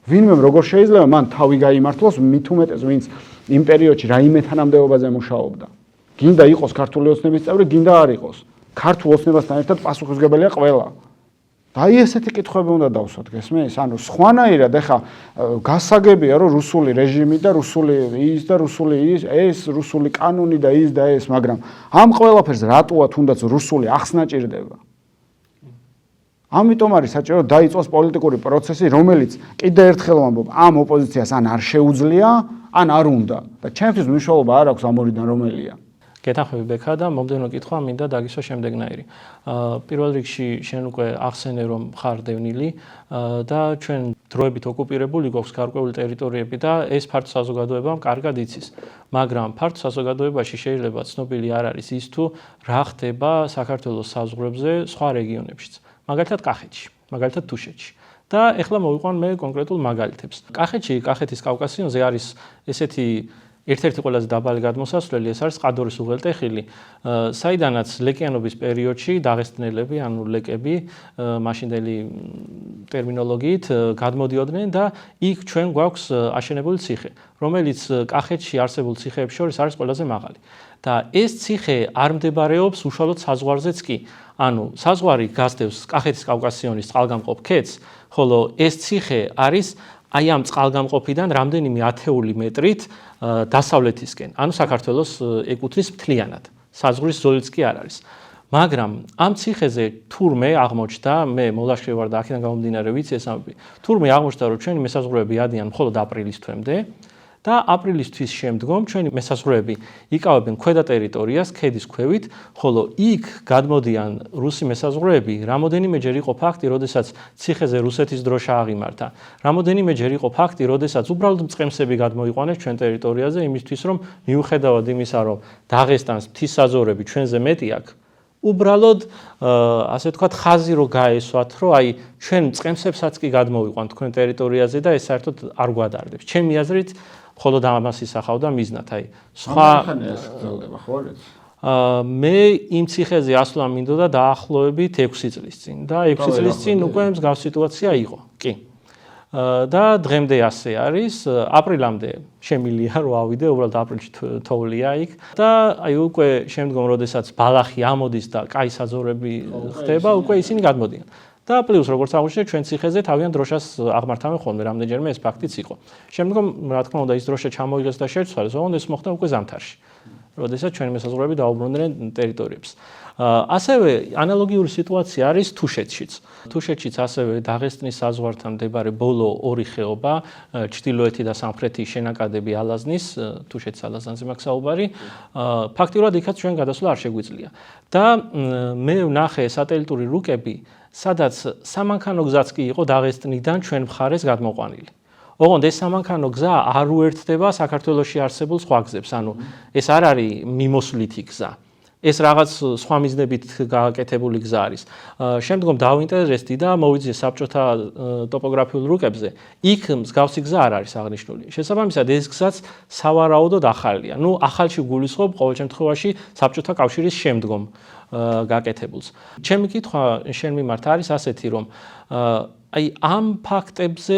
ვინმე როგორ შეიძლება მან თავი გაიმართლოს, მით უმეტეს ვინც იმ პერიოდში რაიმე თანამდებობაზე მუშაობდა. გინდა იყოს ქართული ოცნების წევრი, გინდა არ იყოს. ქართულ ოცნებასთან ერთად პასუხისმგებელია ყველა. და აი ესეთი კითხვები უნდა დავსვათ, გესმის? ანუ სხვანაირად ეხა გასაგებია, რომ რუსული რეჟიმი და რუსული ის და რუსული ეს, რუსული კანონი და ის და ეს, მაგრამ ამ ყველაფერს რატოა თუნდაც რუსული ახსნა ჭირდება? ამიტომ არის საჭირო დაიწყოს პოლიტიკური პროცესი, რომელიც კიდევ ერთხელ ვამბობ, ამ ოპოზიციას ან არ შეუძლია, ან არ უნდა. და ჩემთვის მნიშვნელობა არ აქვს ამ ორიდან რომელია. გეთანხმები ბექა და მომდევნო კითხვა მინდა დაგისვა შემდეგნაირი. პირველ რიგში შენ უკვე ახსენე რომ ხარ დევნილი და ჩვენ დროებით ოკუპირებული გვაქვს გარკვეული ტერიტორიები და ეს ფართო საზოგადოებამ კარგად იცის. მაგრამ ფართო საზოგადოებაში შეიძლება ცნობილი არ არის ის თუ რა ხდება საქართველოს საზღვრებზე სხვა რეგიონებშიც. მაგალითად კახეთში, მაგალითად თუშეთში. და ეხლა მოვიყვან მე კონკრეტულ მაგალითებს. კახეთში, კახეთის კავკასიონზე არის ესეთი ერთ-ერთი ყველაზე დაბალი გადმოსასვლელი, ეს არის ყადორის უღელტეხილი, საიდანაც ლეკიანობის პერიოდში დაღესტნელები, ანუ ლეკები, მაშინდელი ტერმინოლოგიით გადმოდიოდნენ და იქ ჩვენ გვაქვს აშენებული ციხე, რომელიც კახეთში არსებულ ციხეებს შორის არის ყველაზე მაღალი. და ეს ციხე არ მდებარეობს უშუალოდ საზღვარზეც კი. ანუ საზღვარი გასდევს კახეთის კავკასიონის წყალგამყოფ ქედს, ხოლო ეს ციხე არის აი ამ წყალგამყოფიდან რამდენიმე ათეული მეტრით დასავლეთისკენ, ანუ საქართველოს ეკუთვნის მთლიანად. საზღვრის ზოლიც კი არ არის. მაგრამ ამ ციხეზე თურმე აღმოჩნდა, მე მოლაშქრე ვარ და აქედან გამომდინარე ვიცი ეს ამბები. თურმე აღმოჩნდა, რომ ჩვენი მესაზღვრეები ადიან მხოლოდ აპრილის თვემდე და აპრილის თვის შემდგომ ჩვენი მესაზღვრეები იკავებენ ქვედა ტერიტორიას ქედის ქვევით, ხოლო იქ გადმოდიან რუსი მესაზღვრეები. რამოდენიმეჯერ იყო ფაქტი, როდესაც ციხეზე რუსეთის დროშა აღიმართა. რამოდენიმეჯერ იყო ფაქტი, როდესაც უბრალოდ მწყემსები გადმოიყვანეს ჩვენ ტერიტორიაზე იმისთვის, რომ მიუხედავად იმისა, რომ დაღესტანს მთისაზღვრები ჩვენზე მეტი აქვს, უბრალოდ ასე ვთქვათ, ხაზი რო გაესვათ, რომ აი ჩვენ მწყემსებსაც კი გადმოვიყვანთ თქვენ ტერიტორიაზე და ეს საერთოდ არ გვადარდებს. ჩემი აზრით მხოლოდ ამას ისახავდა მიზნად, აი სხვა გრძელდება ხო ეს? მე იმ ციხეზე ასვლა მინდოდა დაახლოებით 6 წლის წინ და 6 წლის წინ უკვე მსგავს სიტუაცია იყო. კი. და დღემდე ასე არის, აპრილამდე შემილია რომ ავიდე, უბრალოდ აპრილში თოვლია იქ და აი უკვე შემდგომ როდესაც ბალახი ამოდის და კაი საძოვრები ხდება, უკვე ისინი გადმოდიან. და პლუს როგორც აღნიშნე, ჩვენ ციხეზე თავიანთ დროშას აღმართავენ ხოლმე, რამდენჯერმე ეს ფაქტიც იყო. შემდგომ რა თქმა უნდა ის დროშა ჩამოიღეს და შეცვალეს, ოღონდ ეს მოხდა უკვე ზამთარში. როდესაც ჩვენი მესაზღვრეები დაუბრუნდნენ ტერიტორიებს. ასევე ანალოგიური სიტუაცია არის თუშეთშიც. თუშეთშიც ასევე დაღესტნის საზღვართან მდებარე ბოლო ორი ხეობა, ჩრდილოეთი და სამხრეთი შენაკადები ალაზნის, თუშეთის ალაზანზე მაქვს საუბარი, ფაქტიურად იქაც ჩვენ გადასვლა არ შეგვიძლია. და მე ვნახე სატელიტური რუკები, სადაც სამანქანო გზაც კი იყო დაღესტნიდან ჩვენ მხარეს გადმოყვანილი. ოღონდ ეს სამანქანო გზა არ უერთდება საქართველოში არსებულ სხვა გზებს, ანუ ეს არ არის მიმოსვლითი გზა. ეს რაღაც სხვა მიზნებით გააკეთებული გზა არის. შემდგომ დავინტერესდი და მოვიძიე საბჭოთა ტოპოგრაფიულ რუკებზე. იქ მსგავსი გზა არ არის აღნიშნული. შესაბამისად ეს გზაც სავარაუდოდ ახალია. ნუ ახალში გულისხმობ ყოველ შემთხვევაში საბჭოთა კავშირის შემდგომ გაკეთებულს. ჩემი კითხვა შენ მიმართ არის ასეთი, რომ აი ამ ფაქტებზე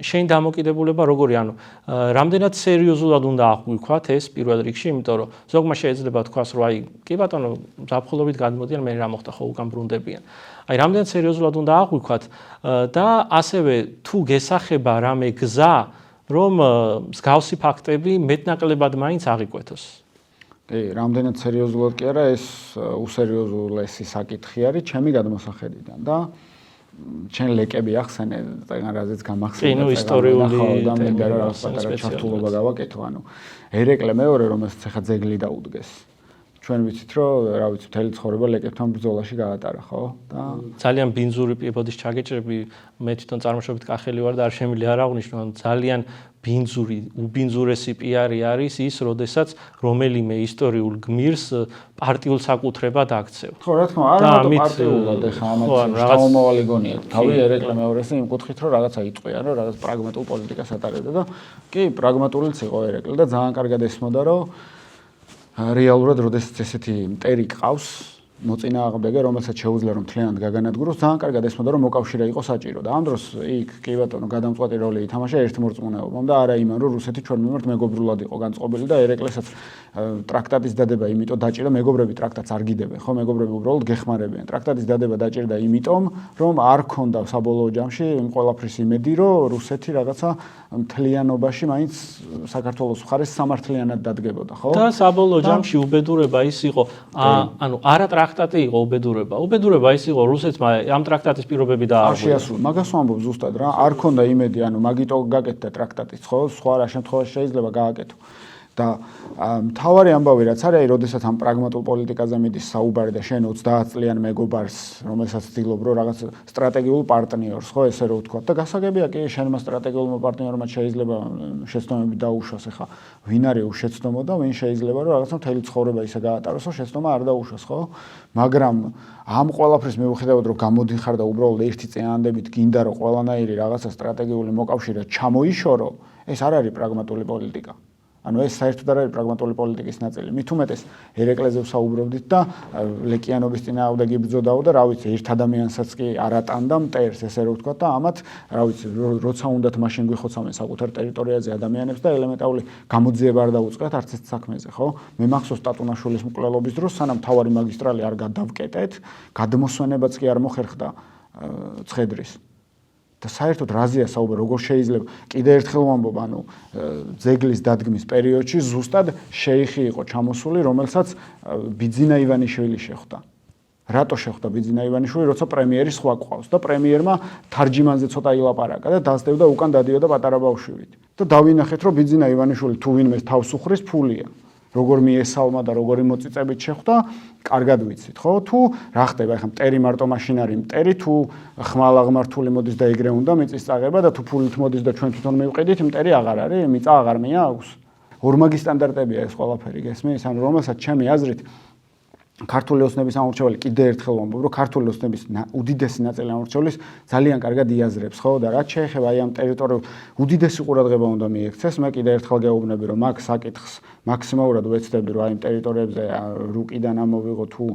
შენ დამოკიდებულება როგორი, ანუ რამდენად სერიოზულად უნდა აღვიქვათ ეს პირველ რიგში, იმიტომ რომ ზოგმა შეიძლება თქვას, რომ აი კი ბატონო, ზაფხულობით გადმოდიან, მე რა მოხდა, ხო უკან ბრუნდებიან. აი რამდენად სერიოზულად უნდა აღვიქვათ და ასევე თუ გესახება რამე გზა, რომ მსგავსი ფაქტები მეტნაკლებად მაინც აღიკვეთოს. კი, რამდენად სერიოზულად კი არა, ეს უსერიოზულესი საკითხი არის ჩემი გადმოსახედიდან და ჩვენ ლეკები ახსენე, წეგან რაზეც გამახსენე, ისტორიული და მინდა რომ რაღაც პატარა ჩართულობა გავაკეთო, ანუ ერეკლე მეორე, რომელსაც ახლა ძეგლი დაუდგეს. ჩვენ ვიცით, რომ რა ვიცი, მთელი ცხოვრება ლეკებთან ბრძოლაში გაატარა, ხო? და ძალიან ბინძური პიბოდის ჩაგეჭრები, მე თვითონ წარმოშობით კახელი ვარ და არ შემიძლია არ აღვნიშნო, ძალიან ბინძური, უბინძურესი პიარი არის ის, როდესაც რომელიმე ისტორიულ გმირს პარტიულ საკუთრებად აქცევ. ხო, რა თქმა უნდა, არა პარტიულად, ეხლა ამათ შთამომავალი გონია. თავი ერეკლე მეორეს იმ კუთხით, რომ რაღაცა იწყვია, რომ რაღაც პრაგმატულ პოლიტიკას ატარებდა და კი, პრაგმატულიც იყო ერეკლე და ძალიან კარგად ესმოდა, რომ რეალურად, როდესაც ესეთი მტერი ყავს, მოწინააღმდეგე, რომელსაც შეუძლია რომ მთლიანად გაგანადგუროს, ძალიან კარგად ესმოდა რომ მოკავშირე იყო საჭირო და ამ დროს იქ კი ბატონო გადამწყვეტი როლი ითამაშა ერთმორწმუნეობამ და არა იმან რომ რუსეთი ჩვენ მიმართ მეგობრულად იყო განწყობილი და ერეკლესაც ტრაქტატის დადება იმიტომ დაჭირა, მეგობრები ტრაქტატს არ გიდებენ, ხო, მეგობრები უბრალოდ გეხმარებიან. ტრაქტატის დადება დაჭირდა იმიტომ, რომ არ ქონდა საბოლოო ჯამში იმ ყველაფრის იმედი, რომ რუსეთი რაღაცა მთლიანობაში მაინც საქართველოს მხარეს სამართლიანად დადგებოდა, ხო? და საბოლოო ჯამში უბედურება ის იყო, ანუ არა ტრაქტატი იყო უბედურება. უბედურება ის იყო რუსეთმა ამ ტრაქტატის პირობები დაარღვია. მაგას ვამბობ ზუსტად რა, არ ქონდა იმედი, ანუ მაგიტო გაკეთდა ტრაქტატიც, ხო? სხვა რა შემთხვევაში შეიძლება გააკეთო. და მთავარი ამბავი რაც არის, როდესაც ამ პრაგმატულ პოლიტიკაზე მიდის საუბარი და შენ 30 წლიან მეგობარს, რომელსაც ცდილობ რომ რაღაც სტრატეგიულ პარტნიორს, ხო, ესე რომ ვთქვა და გასაგებია კი შენმა სტრატეგიულმა პარტნიორმა შეიძლება შეცდომები დაუშვას, ახლა ვინ არის უშეცდომო და ვინ შეიძლება რომ რაღაცა მთელი ცხოვრება ისე გაატაროს, რომ შეცდომა არ დაუშვას, ხო? მაგრამ ამ ყველაფრის მიუხედავად რომ გამოდიხარ და უბრალოდ ერთი წინანდებით გინდა რომ ყველანაირი რაღაცა სტრატეგიული მოკავშირე ჩამოიშორო, ეს არ არის პრაგმატული პოლიტიკა. ანუ ეს საერთოდ არ არის პრაგმატული პოლიტიკის ნაწილი. მით უმეტეს ერეკლეზე ვსაუბრობდით და ლეკიანობის წინააღმდეგ იბრძოდაო და რა ვიცი, ერთ ადამიანსაც კი არ ატანდა მტერს, ესე რომ ვთქვა და ამათ, რა ვიცი, როცა უნდათ მაშინ გვიხოცავენ საკუთარ ტერიტორიაზე ადამიანებს და ელემენტარული გამოძიება არ დაუწყეთ არც ეს საქმეზე, ხო? მე მახსოვს ტატუნაშვილის მკვლელობის დროს, სანამ თავარი მაგისტრალი არ გადავკეტეთ, გადმოსვენებაც კი არ მოხერხდა ცხედრის. და საერთოდ რაზეა საუბარი, როგორ შეიძლება კიდე ერთხელ ვამბობ, ანუ ძეგლის დადგმის პერიოდში ზუსტად შეიხი იყო ჩამოსული, რომელსაც ბიძინა ივანიშვილი შეხვდა. რატო შეხვდა ბიძინა ივანიშვილი, როცა პრემიერი სხვა ყავს და პრემიერმა თარჯიმანზე ცოტა ილაპარაკა და დასდევდა უკან დადიოდა პატარა ბავშვივით. და დავინახეთ, რომ ბიძინა ივანიშვილი თუ ვინმეს თავს უხრის, ფულია. როგორ მიესალმა და როგორი მოწიწებით შეხვდა, კარგად ვიცით, ხო? თუ რა ხდება, ახლა მტერი მარტო მაშინ არის მტერი, თუ ხმალაღმართული მოდის და ეგრე უნდა მიწის წაღება და თუ ფულით მოდის და ჩვენ თვითონ მივყიდით, მტერი აღარ არის, მიწა აღარ მეაქვს. ორმაგი სტანდარტებია ეს ყველაფერი, გესმის? ანუ რომელსაც ჩემი აზრით ქართული ოცნების ამორჩეველი კიდე ერთხელ ვამბობ, რომ ქართული ოცნების უდიდესი ნაწილი ამორჩევლის ძალიან კარგად იაზრებს, ხო? და რაც შეეხება აი ამ ტერიტორიულ უდიდესი ყურადღება უნდა მიექცეს, მე კიდე ერთხელ გეუბნები, რომ მაგ საკითხს მაქსიმალურად ვეცდები, რომ აი ამ ტერიტორიებზე რუკიდან ამოვიღო თუ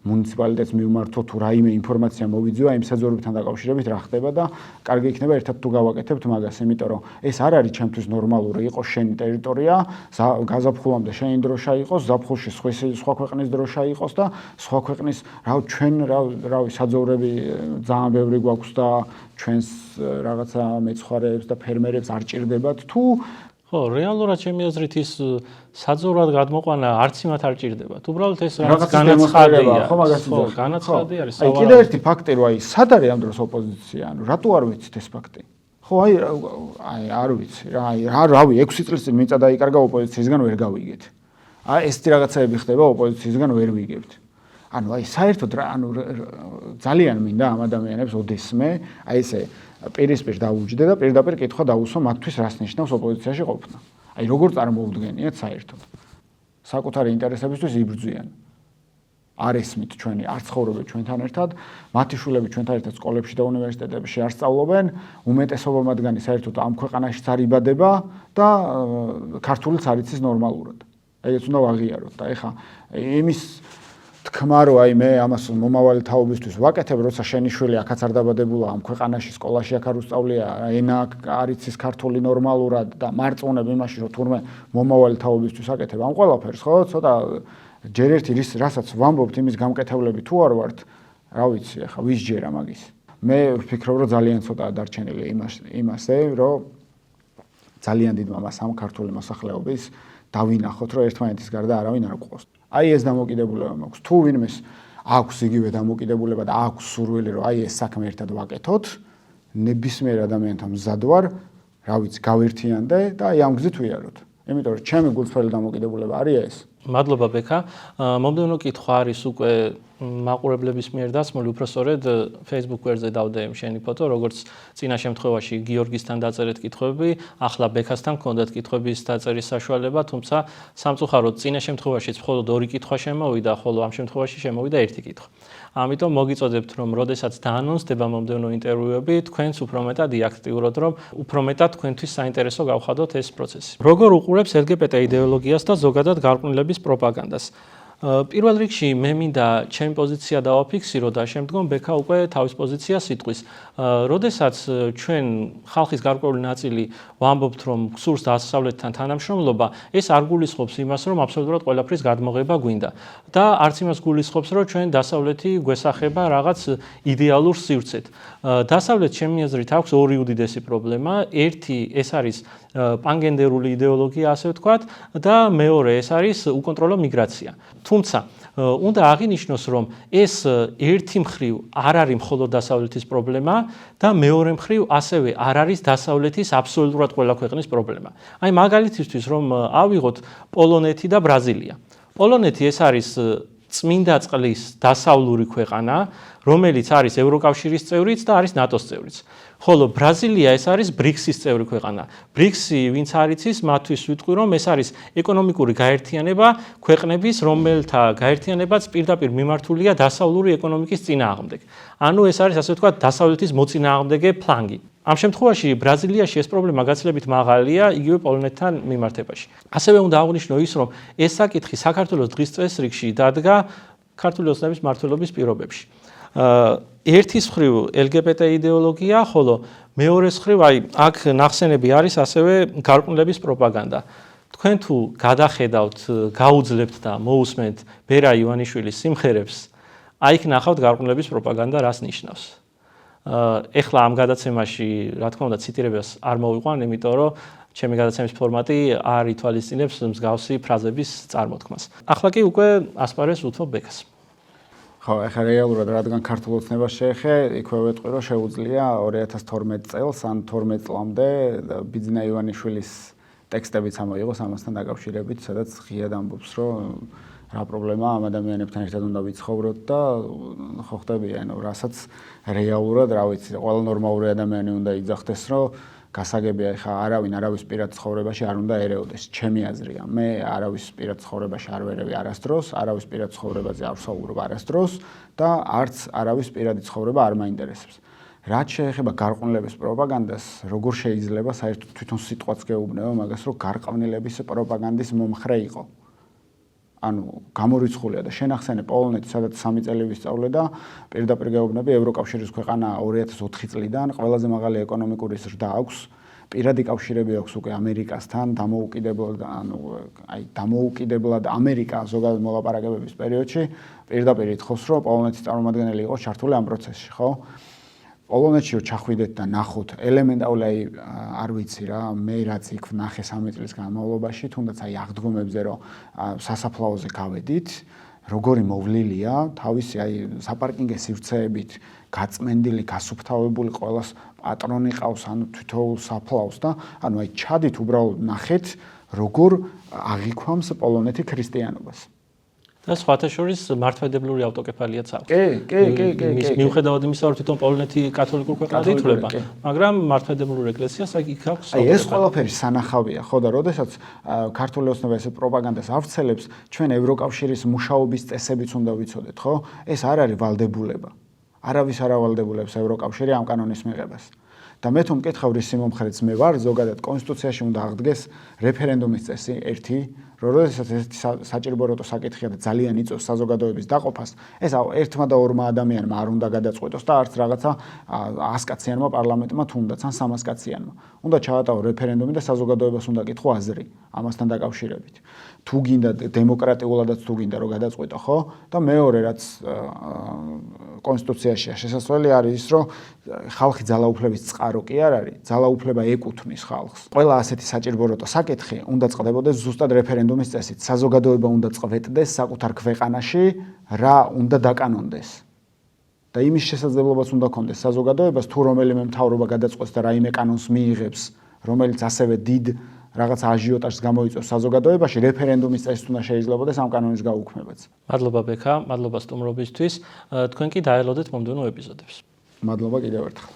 მუნიციპალიტეტს მივმართო თუ რაიმე ინფორმაცია მოვიძიო აი ამ საძოვრებთან დაკავშირებით რა ხდება და კარგი იქნება ერთად თუ გავაკეთებთ მაგას, იმიტომ რომ ეს არ არის ჩემთვის ნორმალური იყოს შენი ტერიტორია, გაზაფხულამდე შენი დროშა იყოს, ზაფხულში სხვა ქვეყნის დროშა იყოს და სხვა ქვეყნის ჩვენ რავი საძოვრები ძალიან ბევრი გვაქვს და ჩვენს რაღაცა მეცხვარეებს და ფერმერებს არ ჭირდებათ თუ ხო, რეალურად ჩემი აზრით ის საძოვრად გადმოყვანა არც იმათ არ ჭირდებათ. უბრალოდ ეს რაღაც განაცხადია. ხო, მაგას ხო, განაცხადი არის. აი კიდე ერთი ფაქტი რომ აი სად არის ამ დროს ოპოზიცია, ანუ რატო არ ვიცით ეს ფაქტი? ხო, აი არ ვიცი რა, აი რავი 6 წლის წინ მიწა დაიკარგა ოპოზიციისგან ვერ გავიგეთ. აი ესეთი რაღაცები ხდება ოპოზიციისგან ვერ ვიგებთ. ანუ აი საერთოდ რა, ანუ ძალიან მინდა ამ ადამიანებს ოდესმე, აი ესე პირისპირ დაუჯდე და პირდაპირ კითხვა დაუსვა მათთვის რას ნიშნავს ოპოზიციაში ყოფნა. აი როგორ წარმოუდგენიათ საერთოდ. საკუთარი ინტერესებისთვის იბრძვიან. არ ესმით ჩვენი, არ ცხოვრობენ ჩვენთან ერთად, მათი შვილები ჩვენთან ერთად სკოლებში და უნივერსიტეტებში არ სწავლობენ, უმეტესობა მათგანი საერთოდ ამ ქვეყანაშიც არ იბადება და ქართულიც არ იცის ნორმალურად. აი ეს უნდა ვაღიაროთ და ეხა იმის თქმა რომ აი მე ამას მომავალი თაობისთვის ვაკეთებ, როცა შენი შვილი აქაც არ დაბადებულა, ამ ქვეყანაში სკოლაში აქ არ უსწავლია, ენა არ იცის ქართული ნორმალურად და მარწმუნებ იმაში, რომ თურმე მომავალი თაობისთვის აკეთებ ამ ყველაფერს, ხო? ცოტა ჯერ ერთი რასაც ვამბობთ იმის გამკეთებლები თუ არ ვართ, რა ვიცი, ახლა ვის ჯერა მაგის. მე ვფიქრობ, რომ ძალიან ცოტაა დარჩენილი იმასე, რომ ძალიან დიდ მამას ამ ქართული მოსახლეობის დავინახოთ, რომ ერთმანეთის გარდა არავინ არ გვყავს. აი ეს დამოკიდებულება მაქვს. თუ ვინმეს აქვს იგივე დამოკიდებულება და აქვს სურვილი, რომ აი ეს საქმე ერთად ვაკეთოთ, ნებისმიერ ადამიანთან მზად ვარ, რა ვიცი, გავერთიანდე და აი ამ გზით ვიაროთ. იმიტომ რომ ჩემი გულწრფელი დამოკიდებულება არის ეს. მადლობა ბექა. მომდევნო კითხვა არის უკვე მაყურებლების მიერ დასმული, უბრალოდ Facebook გვერდზე დავდეემ შენი ფოტო, როგორც წინა შემთხვევაში გიორგისთან დაწერეთ კითხვები, ახლა ბექასთან გქონდათ კითხვების დაწერის საშუალება, თუმცა სამწუხაროდ წინა შემთხვევაშიც მხოლოდ 2 კითხვა შემოვიდა, ხოლო ამ შემთხვევაში შემოვიდა 1 კითხვა. ამიტომ მოგიწოდებთ, რომ როდესაც დაანონსდება მომდევნო ინტერვიუები, თქვენც უფრო მეტად იაქტიუროთ, რომ უფრო მეტად თქვენთვის საინტერესო გავხადოთ ეს პროცესი. როგორ უყურებს LGBT იდეოლოგიას და ზოგადად გარყვნილების პროპაგანდას? პირველ რიგში მე მინდა ჩემი პოზიცია დავაფიქსირო და შემდგომ ბექა უკვე თავის პოზიციას იტყვის. როდესაც ჩვენ ხალხის გარკვეული ნაწილი ვამბობთ, რომ გსურს დასავლეთთან თანამშრომლობა, ეს არ გულისხმობს იმას, რომ აბსოლუტურად ყველაფრის გადმოღება გვინდა და არც იმას გულისხმობს, რომ ჩვენ დასავლეთი გვესახება რაღაც იდეალურ სივრცეთ. დასავლეთ ჩემი აზრით აქვს 2 უდიდესი პრობლემა. ერთი ეს არის პანგენდერული იდეოლოგია, ასე ვთქვათ, და მეორე ეს არის უკონტროლო მიგრაცია. თუმცა უნდა აღინიშნოს, რომ ეს ერთი მხრივ არ არის მხოლოდ დასავლეთის პრობლემა და მეორე მხრივ ასევე არ არის დასავლეთის აბსოლუტურად ყველა ქვეყნის პრობლემა. აი მაგალითისთვის რომ ავიღოთ პოლონეთი და ბრაზილია. პოლონეთი ეს არის წმინდა წყლის დასავლური ქვეყანა, რომელიც არის ევროკავშირის წევრიც და არის ნატოს წევრიც. ხოლო ბრაზილია ეს არის ბრიქსის წევრი ქვეყანა. ბრიქსი ვინც არიცის, მათთვის ვიტყვი, რომ ეს არის ეკონომიკური გაერთიანება ქვეყნების, რომელთა გაერთიანებაც პირდაპირ მიმართულია დასავლური ეკონომიკის წინააღმდეგ. ანუ ეს არის ასე ვთქვათ დასავლეთის მოწინააღმდეგე ფლანგი. ამ შემთხვევაში ბრაზილიაში ეს პრობლემა გაცილებით მაღალია იგივე პოლონეთთან მიმართებაში. ასევე უნდა აღვნიშნო ის, რომ ეს საკითხი საქართველოს დღის წესრიგში დადგა ქართული ოცნების მმართველობის პირობებში. ერთის მხრივ LGBT იდეოლოგია, ხოლო მეორეს მხრივ აი აქ ნახსენები არის ასევე გარყვნილების პროპაგანდა. თქვენ თუ გადახედავთ, გაუძლებთ და მოусმენთ ბერა ივანიშვილის სიმღერებს, აი იქ ნახავთ გარყვნილების პროპაგანდა რას ნიშნავს. ეხლა ამ გადაცემაში, რა თქმა უნდა, ციტირებას არ მოვიყვან, იმიტომ რომ ჩემი გადაცემის ფორმატი არ ითვალისწინებს მსგავსი ფრაზების წარმოთქმას. ახლა კი უკვე ასპარეზს უთმობ ბექას. ხო, ახლა რეალურად რადგან ქართულ ოცნებას შეეხე, იქვე ვეტყვი, რომ შეუძლია 2012 წელს ან 12 წლამდე ბიძინა ივანიშვილის ტექსტებიც ამოიღოს ამასთან დაკავშირებით, სადაც ღიად ამბობს, რომ რა პრობლემა ამ ადამიანებთან ერთად უნდა ვიცხოვროთ და ხო ხტები, ანუ რასაც რეალურად, რა ვიცი, ყველა ნორმალური ადამიანი უნდა იძახდეს, რომ გასაგებია ხა არავინ არავის პირად ცხოვრებაში არ უნდა ერეოდეს. ჩემი აზრია. მე არავის პირად ცხოვრებაში არ ვერევი არასდროს, არავის პირად ცხოვრებაზე არ ვსაუბრობ არასდროს და არც არავის პირადი ცხოვრება არ მაინტერესებს. რაც შეეხება გარყვნილების პროპაგანდას, როგორ შეიძლება საერთოდ თვითონ სიტყვაც გეუბნება მაგას, რომ გარყვნილების პროპაგანდის მომხრე იყო. ანუ გამორიცხულია და შენახსენე პოლონეთი, სადაც 3 წელი ვისწავლე და პირდაპირ გეუბნები ევროკავშირის ქვეყანა 2004 წლიდან ყველაზე მაღალი ეკონომიკური ზრდა აქვს. პირადი კავშირები აქვს უკვე ამერიკასთან, დამოუკიდებლად, ანუ აი დამოუკიდებლად ამერიკა ზოგადად მოლაპარაკებების პერიოდში პირდაპირ ითხოვს, რომ პოლონეთის წარმომადგენელი იყოს ჩართული ამ პროცესში, ხო? პოლონეთში ჩახვიდეთ და ნახოთ ელემენტარული არ ვიცი რა, მე რაც იქ ვნახე 3 წლის განმავლობაში, თუნდაც აი აღდგომებზე რომ სასაფლაოზე გავედით, როგორი მოვლილია, თავისი აი საპარკინგე სივრცეებით გაწმენდილი, გასუფთავებული ყველას პატრონი ყავს, ანუ თითოეულ საფლავს და ანუ აი ჩადით უბრალოდ ნახეთ, როგორ აღიქვამს პოლონეთი ქრისტიანობას. და სხვათა შორის მართლმადიდებლური ავტოკეფალიაც აქვს. კი. მიუხედავად იმისა, რომ თვითონ პოლონეთი კათოლიკური ქვეყანად ითვლება, მაგრამ მართლმადიდებლურ ეკლესიას იქ აქვს. აი ეს ყველაფერი სანახავია, ხო და როდესაც ქართული ოცნება ესე პროპაგანდას ავრცელებს, ჩვენ ევროკავშირის მუშაობის წესებიც უნდა ვიცოდეთ, ხო? ეს არ არის ვალდებულება. არავის არ ავალდებულებს ევროკავშირი ამ კანონის მიღებას. და მე თუ მკითხავ რის სიმომხრეც მე ვარ, ზოგადად კონსტიტუციაში უნდა აღდგეს რეფერენდუმის წესი ერთი, რომ როდესაც ესეთი საჭიროებო საკითხია და ძალიან იწევს საზოგადოების დაყოფას, ეს ერთმა და ორმა ადამიანმა არ უნდა გადაწყვეტოს და არც რაღაცა 100 კაციანმა პარლამენტმა თუნდაც ან 300 კაციანმა. უნდა ჩაატაო რეფერენდუმი და საზოგადოებას უნდა კითხო აზრი ამასთან დაკავშირებით. თუ გინდა დემოკრატიულადაც თუ გინდა რომ გადაწყვეტო, ხო? და მეორე რაც კონსტიტუციაშია შესაძლებელი არის ის, რომ ხალხი ძალაუფლების წყარო კი არ არის, ძალაუფლება ეკუთვნის ხალხს. ყველა ასეთი საჭიროებო საკითხი უნდა წყდებოდეს ზუსტად რეფერენდუმის წესით. საზოგადოება უნდა წვეტდეს საკუთარ ქვეყანაში რა უნდა დაკანონდეს. და იმის შესაძლებლობაც უნდა ქონდეს საზოგადოებას თუ რომელიმე მთავრობა გადაწყვეტს და რაიმე კანონს მიიღებს, რომელიც ასევე დიდ რაღაც აჟიოტაჟს გამოიწვევს საზოგადოებაში, რეფერენდუმის წესით უნდა შეიძლებადეს ამ კანონის გაუქმებაც. მადლობა ბექა, მადლობა სტუმრობისთვის. თქვენ კი დაელოდეთ მომდევნო ეპიზოდებს. მადლობა კიდევ ერთხელ.